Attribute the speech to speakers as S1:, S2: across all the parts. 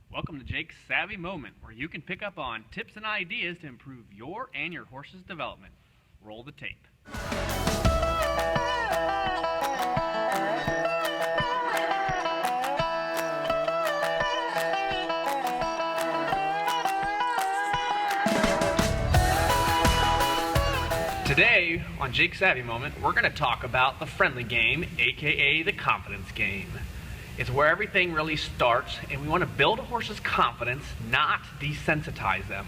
S1: Welcome to Jake's Savvy Moment, where you can pick up on tips and ideas to improve your and your horse's development. Roll the tape. Today on Jake's Savvy Moment, we're going to talk about the friendly game, aka the confidence game. It's where everything really starts, and we want to build a horse's confidence, not desensitize them.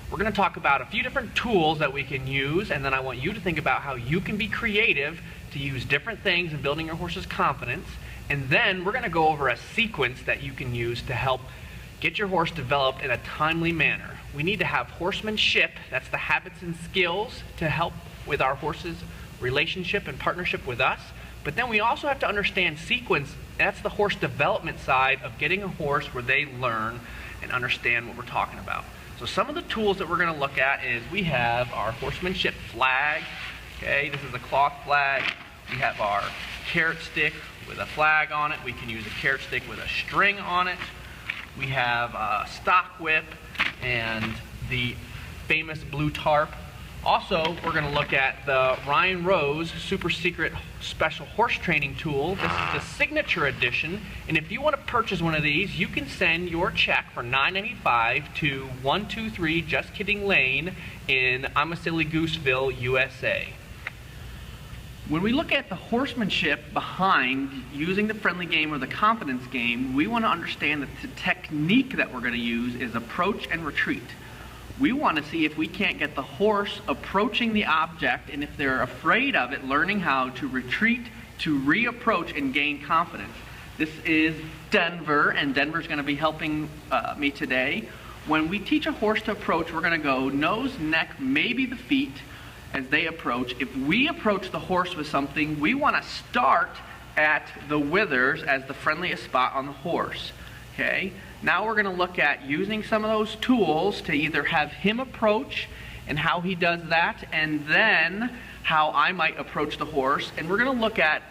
S1: We're going to talk about a few different tools that we can use, and then I want you to think about how you can be creative to use different things in building your horse's confidence. And then we're going to go over a sequence that you can use to help get your horse developed in a timely manner. We need to have horsemanship, that's the habits and skills to help with our horse's relationship and partnership with us. But then we also have to understand sequence. That's the horse development side of getting a horse where they learn and understand what we're talking about. So some of the tools that we're going to look at is we have our horsemanship flag. Okay, this is a cloth flag. We have our carrot stick with a flag on it. We can use a carrot stick with a string on it. We have a stock whip and the famous blue tarp. Also, we're going to look at the Ryan Rose Super Secret Special Horse Training Tool. This is the signature edition, and if you want to purchase one of these, you can send your check for $9.95 to 123 Just Kidding Lane in I'm a Silly Gooseville, USA. When we look at the horsemanship behind using the friendly game or the confidence game, we want to understand that the technique that we're going to use is approach and retreat. We want to see if we can't get the horse approaching the object, and if they're afraid of it, learning how to retreat, to reapproach, and gain confidence. This is Denver, and Denver's going to be helping me today. When we teach a horse to approach, we're going to go nose, neck, maybe the feet as they approach. If we approach the horse with something, we want to start at the withers as the friendliest spot on the horse. Okay? Now we're going to look at using some of those tools to either have him approach and how he does that, and then how I might approach the horse. And we're going to look at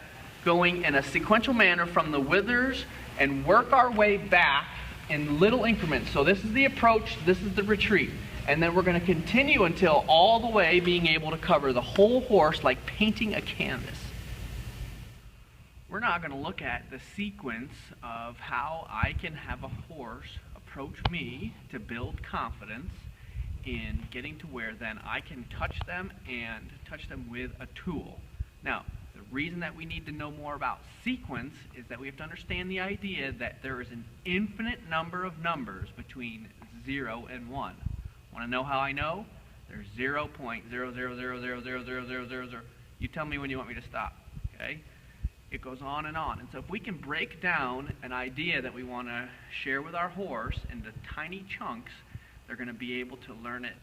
S1: going in a sequential manner from the withers and work our way back in little increments. So this is the approach, this is the retreat. And then we're going to continue until all the way being able to cover the whole horse like painting a canvas. We're now going to look at the sequence of how I can have a horse approach me to build confidence in getting to where then I can touch them and touch them with a tool. Now, the reason that we need to know more about sequence is that we have to understand the idea that there is an infinite number of numbers between 0 and 1. Want to know how I know? There's 0.000000000. You tell me when you want me to stop, okay? It goes on and on. And so if we can break down an idea that we want to share with our horse into tiny chunks, they're going to be able to learn it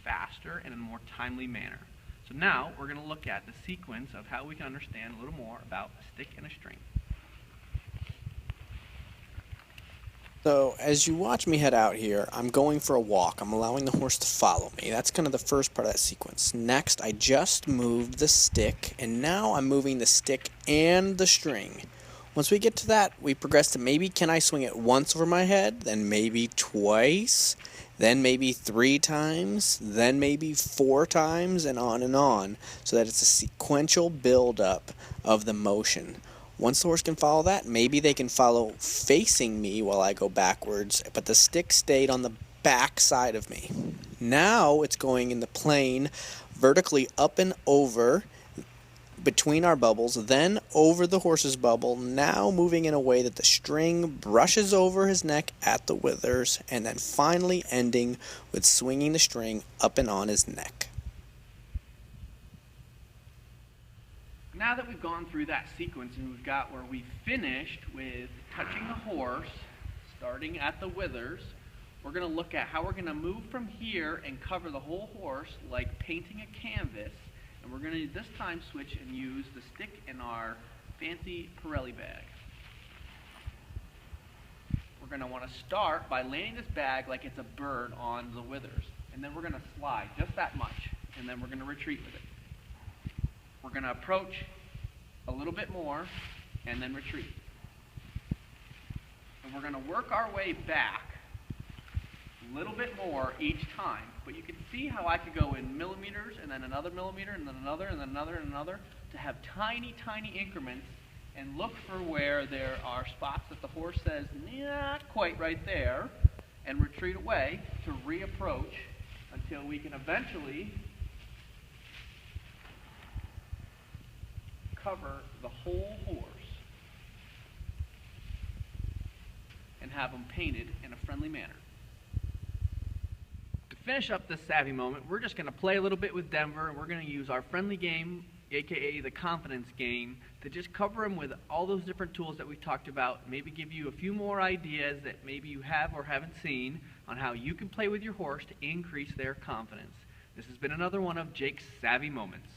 S1: faster and in a more timely manner. So now we're going to look at the sequence of how we can understand a little more about a stick and a string.
S2: So as you watch me head out here, I'm going for a walk. I'm allowing the horse to follow me. That's kind of the first part of that sequence. Next, I just moved the stick, and now I'm moving the stick and the string. Once we get to that, we progress to maybe can I swing it once over my head, then maybe twice, then maybe 3 times, then maybe 4 times, and on, so that it's a sequential build-up of the motion. Once the horse can follow that, maybe they can follow facing me while I go backwards, but the stick stayed on the back side of me. Now it's going in the plane vertically up and over between our bubbles, then over the horse's bubble, now moving in a way that the string brushes over his neck at the withers, and then finally ending with swinging the string up and on his neck.
S1: Now that we've gone through that sequence and we've got where we finished with touching the horse, starting at the withers, we're going to look at how we're going to move from here and cover the whole horse like painting a canvas. And we're going to this time switch and use the stick in our fancy Pirelli bag. We're going to want to start by landing this bag like it's a bird on the withers. And then we're going to slide just that much. And then we're going to retreat with it. We're going to approach a little bit more and then retreat. And we're going to work our way back a little bit more each time. But you can see how I could go in millimeters and then another millimeter and then another and then another and another to have tiny, tiny increments and look for where there are spots that the horse says, not quite right there, and retreat away to reapproach until we can eventually cover the whole horse and have them painted in a friendly manner. To finish up this savvy moment, we're just going to play a little bit with Denver, and we're going to use our friendly game, aka the confidence game, to just cover him with all those different tools that we talked about, maybe give you a few more ideas that maybe you have or haven't seen on how you can play with your horse to increase their confidence. This has been another one of Jake's Savvy Moments.